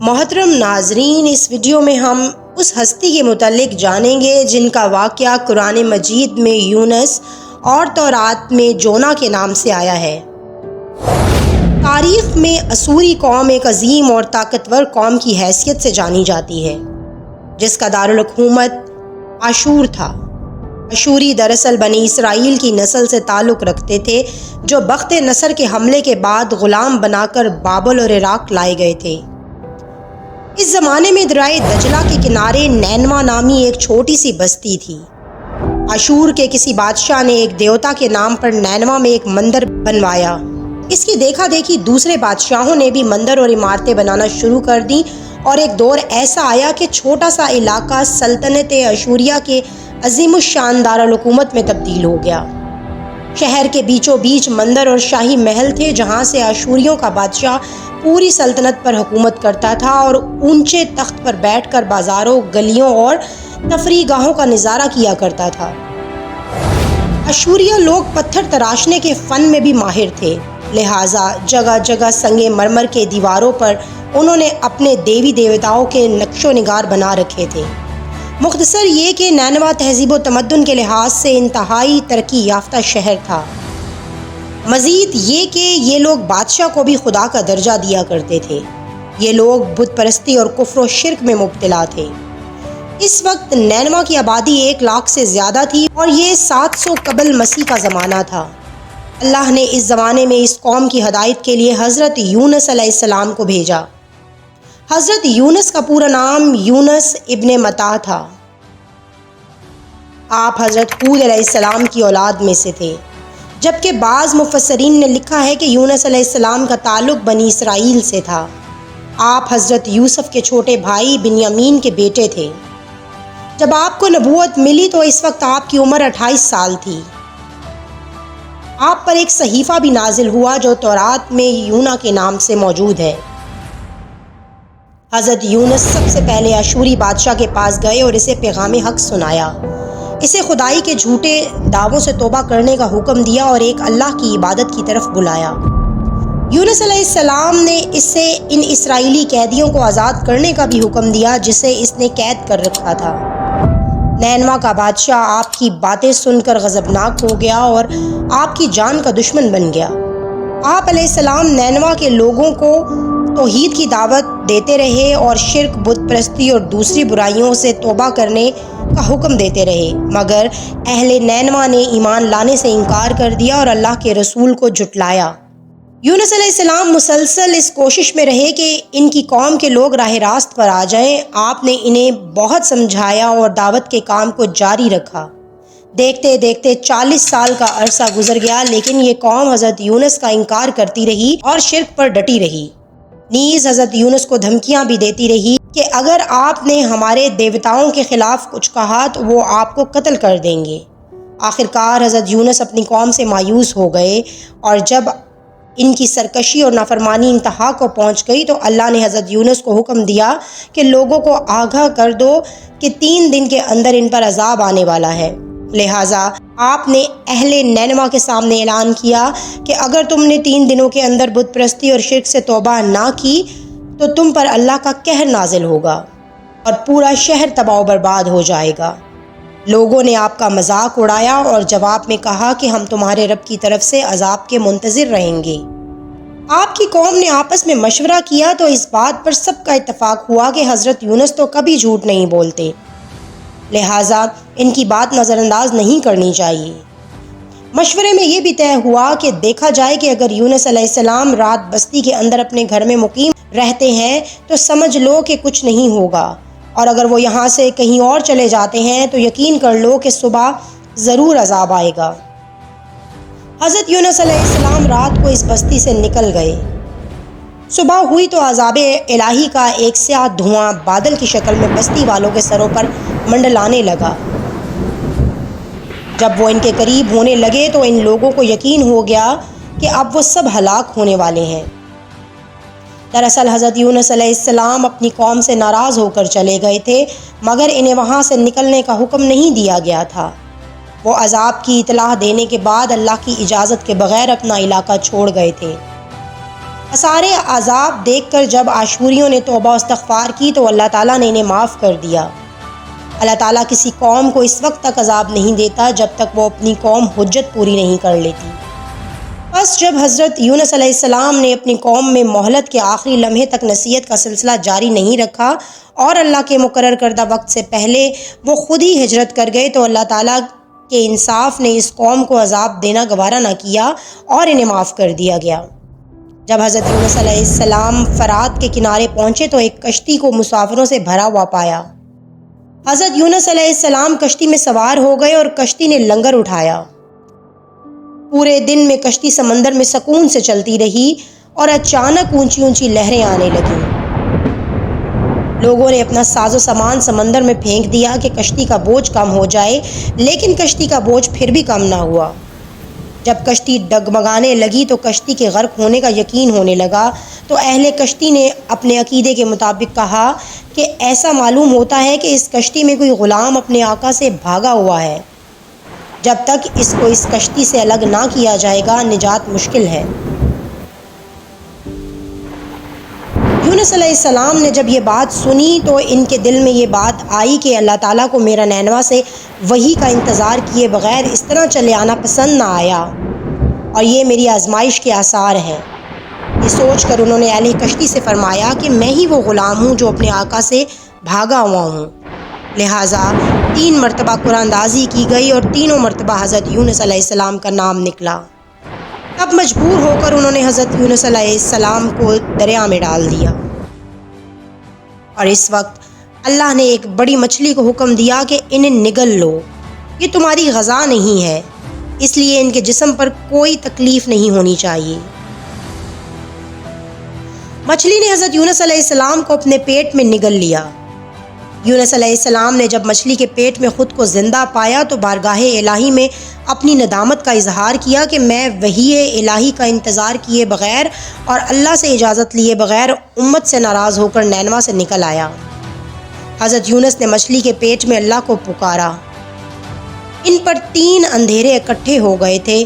محترم ناظرین، اس ویڈیو میں ہم اس ہستی کے متعلق جانیں گے جن کا واقعہ قرآن مجید میں یونس اور تورات میں جونا کے نام سے آیا ہے۔ تاریخ میں اسوری قوم ایک عظیم اور طاقتور قوم کی حیثیت سے جانی جاتی ہے، جس کا دارالحکومت اشور تھا۔ اشوری دراصل بنی اسرائیل کی نسل سے تعلق رکھتے تھے، جو بخت نصر کے حملے کے بعد غلام بنا کر بابل اور عراق لائے گئے تھے۔ اس زمانے میں دریائے دجلہ کے کنارے نینوا نامی ایک چھوٹی سی بستی تھی۔ اشور کے کسی بادشاہ نے ایک دیوتا کے نام پر نینوا میں ایک مندر بنوایا۔ اس کی دیکھا دیکھی دوسرے بادشاہوں نے بھی مندر اور عمارتیں بنانا شروع کر دیں، اور ایک دور ایسا آیا کہ چھوٹا سا علاقہ سلطنت اشوریہ کے عظیم الشان دارالحکومت میں تبدیل ہو گیا۔ شہر کے بیچوں بیچ مندر اور شاہی محل تھے، جہاں سے اشوریوں کا بادشاہ پوری سلطنت پر حکومت کرتا تھا اور اونچے تخت پر بیٹھ کر بازاروں، گلیوں اور تفریح گاہوں کا نظارہ کیا کرتا تھا۔ اشوریہ لوگ پتھر تراشنے کے فن میں بھی ماہر تھے، لہٰذا جگہ جگہ سنگ مرمر کے دیواروں پر انہوں نے اپنے دیوی دیوتاؤں کے نقش و نگار بنا رکھے تھے۔ مختصر یہ کہ نینوا تہذیب و تمدن کے لحاظ سے انتہائی ترقی یافتہ شہر تھا۔ مزید یہ کہ یہ لوگ بادشاہ کو بھی خدا کا درجہ دیا کرتے تھے۔ یہ لوگ بت پرستی اور کفر و شرک میں مبتلا تھے۔ اس وقت نینوا کی آبادی 1 لاکھ سے زیادہ تھی، اور یہ 700 قبل مسیح کا زمانہ تھا۔ اللہ نے اس زمانے میں اس قوم کی ہدایت کے لیے حضرت یونس علیہ السلام کو بھیجا۔ حضرت یونس کا پورا نام یونس ابن متا تھا۔ آپ حضرت ہود علیہ السلام کی اولاد میں سے تھے، جبکہ بعض مفسرین نے لکھا ہے کہ یونس علیہ السلام کا تعلق بنی اسرائیل سے تھا۔ آپ حضرت یوسف کے چھوٹے بھائی بنیامین کے بیٹے تھے۔ جب آپ کو نبوت ملی تو اس وقت آپ کی عمر 28 سال تھی۔ آپ پر ایک صحیفہ بھی نازل ہوا جو تورات میں یونا کے نام سے موجود ہے۔ حضرت یونس سب سے پہلے اشوری بادشاہ کے پاس گئے اور اسے پیغام حق سنایا، اسے خدائی کے جھوٹے دعووں سے توبہ کرنے کا حکم دیا اور ایک اللہ کی عبادت کی طرف بلایا۔ یونس علیہ السلام نے اسے ان اسرائیلی قیدیوں کو آزاد کرنے کا بھی حکم دیا جسے اس نے قید کر رکھا تھا۔ نینوا کا بادشاہ آپ کی باتیں سن کر غضبناک ہو گیا اور آپ کی جان کا دشمن بن گیا۔ آپ علیہ السلام نینوا کے لوگوں کو توحید کی دعوت دیتے رہے اور شرک، بت پرستی اور دوسری برائیوں سے توبہ کرنے کا حکم دیتے رہے، مگر اہل نینوا نے ایمان لانے سے انکار کر دیا اور اللہ کے رسول کو جھٹلایا۔ یونس علیہ السلام مسلسل اس کوشش میں رہے کہ ان کی قوم کے لوگ راہ راست پر آ جائیں۔ آپ نے انہیں بہت سمجھایا اور دعوت کے کام کو جاری رکھا۔ دیکھتے دیکھتے 40 سال کا عرصہ گزر گیا، لیکن یہ قوم حضرت یونس کا انکار کرتی رہی اور شرک پر ڈٹی رہی۔ نیز حضرت یونس کو دھمکیاں بھی دیتی رہی کہ اگر آپ نے ہمارے دیوتاؤں کے خلاف کچھ کہا تو وہ آپ کو قتل کر دیں گے۔ آخرکار حضرت یونس اپنی قوم سے مایوس ہو گئے، اور جب ان کی سرکشی اور نافرمانی انتہا کو پہنچ گئی تو اللہ نے حضرت یونس کو حکم دیا کہ لوگوں کو آگاہ کر دو کہ 3 دن کے اندر ان پر عذاب آنے والا ہے۔ لہٰذا آپ نے اہل نینوا کے سامنے اعلان کیا کہ اگر تم نے 3 دنوں کے اندر بت پرستی اور شرک سے توبہ نہ کی تو تم پر اللہ کا قہر نازل ہوگا اور پورا شہر تباہ و برباد ہو جائے گا۔ لوگوں نے آپ کا مذاق اڑایا اور جواب میں کہا کہ ہم تمہارے رب کی طرف سے عذاب کے منتظر رہیں گے۔ آپ کی قوم نے آپس میں مشورہ کیا تو اس بات پر سب کا اتفاق ہوا کہ حضرت یونس تو کبھی جھوٹ نہیں بولتے، لہٰذا ان کی بات نظر انداز نہیں کرنی چاہیے۔ مشورے میں یہ بھی طے ہوا کہ دیکھا جائے کہ اگر یونس علیہ السلام رات بستی کے اندر اپنے گھر میں مقیم رہتے ہیں تو سمجھ لو کہ کچھ نہیں ہوگا، اور اگر وہ یہاں سے کہیں اور چلے جاتے ہیں تو یقین کر لو کہ صبح ضرور عذاب آئے گا۔ حضرت یونس علیہ السلام رات کو اس بستی سے نکل گئے۔ صبح ہوئی تو عذاب الہی کا ایک سیاہ دھواں بادل کی شکل میں بستی والوں کے سروں پر منڈلانے لگا۔ جب وہ ان کے قریب ہونے لگے تو ان لوگوں کو یقین ہو گیا کہ اب وہ سب ہلاک ہونے والے ہیں۔ دراصل حضرت یونس علیہ السلام اپنی قوم سے ناراض ہو کر چلے گئے تھے، مگر انہیں وہاں سے نکلنے کا حکم نہیں دیا گیا تھا۔ وہ عذاب کی اطلاع دینے کے بعد اللہ کی اجازت کے بغیر اپنا علاقہ چھوڑ گئے تھے۔ آثار عذاب دیکھ کر جب عاشوریوں نے توبہ و استغفار کی تو اللہ تعالیٰ نے انہیں معاف کر دیا۔ اللہ تعالیٰ کسی قوم کو اس وقت تک عذاب نہیں دیتا جب تک وہ اپنی قوم حجت پوری نہیں کر لیتی۔ بس جب حضرت یونس علیہ السلام نے اپنی قوم میں مہلت کے آخری لمحے تک نصیحت کا سلسلہ جاری نہیں رکھا اور اللہ کے مقرر کردہ وقت سے پہلے وہ خود ہی ہجرت کر گئے تو اللہ تعالیٰ کے انصاف نے اس قوم کو عذاب دینا گوارا نہ کیا اور انہیں معاف کر دیا گیا۔ جب حضرت یونس علیہ السلام فرات کے کنارے پہنچے تو ایک کشتی کو مسافروں سے بھرا ہوا پایا۔ حضرت یونس علیہ السلام کشتی میں سوار ہو گئے اور کشتی نے لنگر اٹھایا۔ پورے دن میں کشتی سمندر میں سکون سے چلتی رہی اور اچانک اونچی اونچی لہریں آنے لگیں۔ لوگوں نے اپنا ساز و سامان سمندر میں پھینک دیا کہ کشتی کا بوجھ کم ہو جائے، لیکن کشتی کا بوجھ پھر بھی کم نہ ہوا۔ جب کشتی ڈگمگانے لگی تو کشتی کے غرق ہونے کا یقین ہونے لگا تو اہل کشتی نے اپنے عقیدے کے مطابق کہا کہ ایسا معلوم ہوتا ہے کہ اس کشتی میں کوئی غلام اپنے آقا سے بھاگا ہوا ہے۔ جب تک اس کو اس کشتی سے الگ نہ کیا جائے گا نجات مشکل ہے۔ یونس علیہ السلام نے جب یہ بات سنی تو ان کے دل میں یہ بات آئی کہ اللہ تعالیٰ کو میرا نینوا سے وحی کا انتظار کیے بغیر اس طرح چلے آنا پسند نہ آیا اور یہ میری آزمائش کے آثار ہیں۔ یہ سوچ کر انہوں نے اہل کشتی سے فرمایا کہ میں ہی وہ غلام ہوں جو اپنے آقا سے بھاگا ہوا ہوں۔ لہٰذا 3 مرتبہ قرآن اندازی کی گئی اور تینوں مرتبہ حضرت یونس علیہ السلام کا نام نکلا۔ تب مجبور ہو کر انہوں نے حضرت یونس علیہ السلام کو دریا میں ڈال دیا اور اس وقت اللہ نے ایک بڑی مچھلی کو حکم دیا کہ انہیں نگل لو، یہ تمہاری غذا نہیں ہے، اس لیے ان کے جسم پر کوئی تکلیف نہیں ہونی چاہیے۔ مچھلی نے حضرت یونس علیہ السلام کو اپنے پیٹ میں نگل لیا۔ یونس علیہ السلام نے جب مچھلی کے پیٹ میں خود کو زندہ پایا تو بارگاہ الہی میں اپنی ندامت کا اظہار کیا کہ میں وحی الہی کا انتظار کیے بغیر اور اللہ سے اجازت لیے بغیر امت سے ناراض ہو کر نینوا سے نکل آیا۔ حضرت یونس نے مچھلی کے پیٹ میں اللہ کو پکارا۔ ان پر 3 اندھیرے اکٹھے ہو گئے تھے،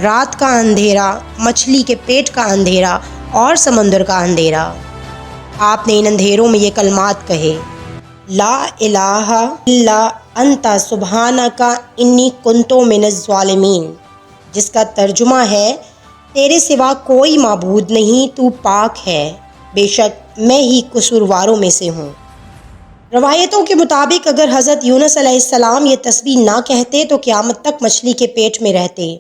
رات کا اندھیرا، مچھلی کے پیٹ کا اندھیرا اور سمندر کا اندھیرا۔ آپ نے ان اندھیروں میں یہ کلمات کہے، لا الہ الا انت سبحانک انی کنت من الظالمین، جس کا ترجمہ ہے تیرے سوا کوئی معبود نہیں، تو پاک ہے، بے شک میں ہی قصورواروں میں سے ہوں۔ روایتوں کے مطابق اگر حضرت یونس علیہ السلام یہ تسبیح نہ کہتے تو قیامت تک مچھلی کے پیٹ میں رہتے۔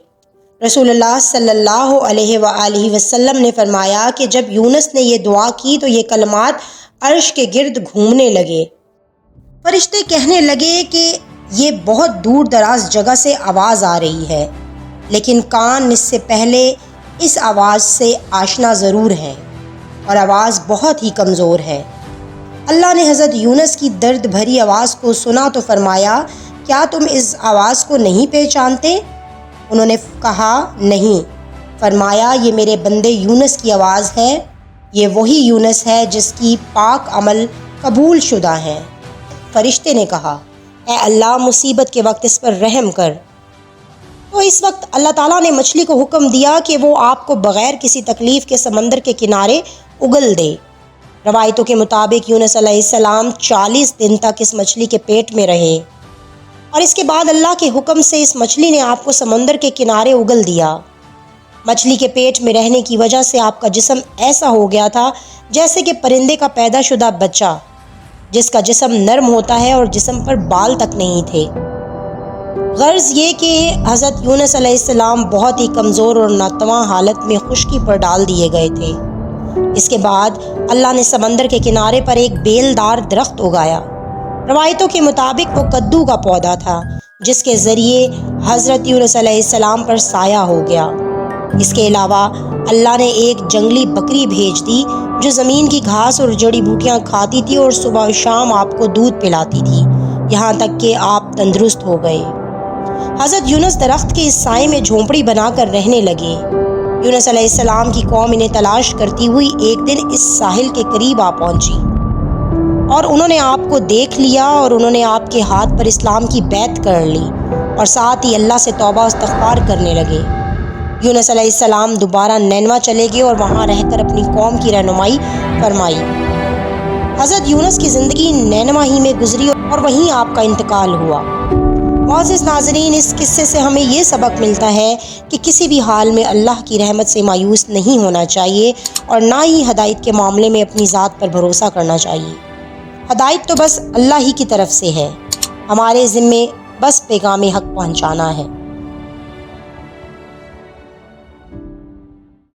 رسول اللہ صلی اللہ علیہ وآلہ وسلم نے فرمایا کہ جب یونس نے یہ دعا کی تو یہ کلمات عرش کے گرد گھومنے لگے۔ فرشتے کہنے لگے کہ یہ بہت دور دراز جگہ سے آواز آ رہی ہے، لیکن کان اس سے پہلے اس آواز سے آشنا ضرور ہیں اور آواز بہت ہی کمزور ہے۔ اللہ نے حضرت یونس کی درد بھری آواز کو سنا تو فرمایا، کیا تم اس آواز کو نہیں پہچانتے؟ انہوں نے کہا نہیں۔ فرمایا، یہ میرے بندے یونس کی آواز ہے، یہ وہی یونس ہے جس کی پاک عمل قبول شدہ ہیں۔ فرشتے نے کہا، اے اللہ مصیبت کے وقت اس پر رحم کر۔ تو اس وقت اللہ تعالیٰ نے مچھلی کو حکم دیا کہ وہ آپ کو بغیر کسی تکلیف کے سمندر کے کنارے اگل دے۔ روایتوں کے مطابق یونس علیہ السلام 40 دن تک اس مچھلی کے پیٹ میں رہے اور اس کے بعد اللہ کے حکم سے اس مچھلی نے آپ کو سمندر کے کنارے اگل دیا۔ مچھلی کے پیٹ میں رہنے کی وجہ سے آپ کا جسم ایسا ہو گیا تھا جیسے کہ پرندے کا پیدا شدہ بچہ، جس کا جسم نرم ہوتا ہے اور جسم پر بال تک نہیں تھے۔ غرض یہ کہ حضرت یونس علیہ السلام بہت ہی کمزور اور ناتواں حالت میں خشکی پر ڈال دیے گئے تھے۔ اس کے بعد اللہ نے سمندر کے کنارے پر ایک بیلدار درخت اگایا۔ روایتوں کے مطابق وہ کدو کا پودا تھا جس کے ذریعے حضرت یونس علیہ السلام پر سایہ ہو گیا۔ اس کے علاوہ اللہ نے ایک جنگلی بکری بھیج دی جو زمین کی گھاس اور جڑی بوٹیاں کھاتی تھی اور صبح و شام آپ کو دودھ پلاتی تھی، یہاں تک کہ آپ تندرست ہو گئے۔ حضرت یونس درخت کے اس سائے میں جھونپڑی بنا کر رہنے لگے۔ یونس علیہ السلام کی قوم انہیں تلاش کرتی ہوئی ایک دن اس ساحل کے قریب آ پہنچی اور انہوں نے آپ کو دیکھ لیا اور انہوں نے آپ کے ہاتھ پر اسلام کی بیعت کر لی اور ساتھ ہی اللہ سے توبہ و استغفار کرنے لگے۔ یونس علیہ السلام دوبارہ نینوا چلے گئے اور وہاں رہ کر اپنی قوم کی رہنمائی فرمائی۔ حضرت یونس کی زندگی نینوا ہی میں گزری اور وہیں آپ کا انتقال ہوا۔ معزز ناظرین، اس قصے سے ہمیں یہ سبق ملتا ہے کہ کسی بھی حال میں اللہ کی رحمت سے مایوس نہیں ہونا چاہیے اور نہ ہی ہدایت کے معاملے میں اپنی ذات پر بھروسہ کرنا چاہیے۔ ہدایت تو بس اللہ ہی کی طرف سے ہے، ہمارے ذمے بس پیغام حق پہنچانا ہے۔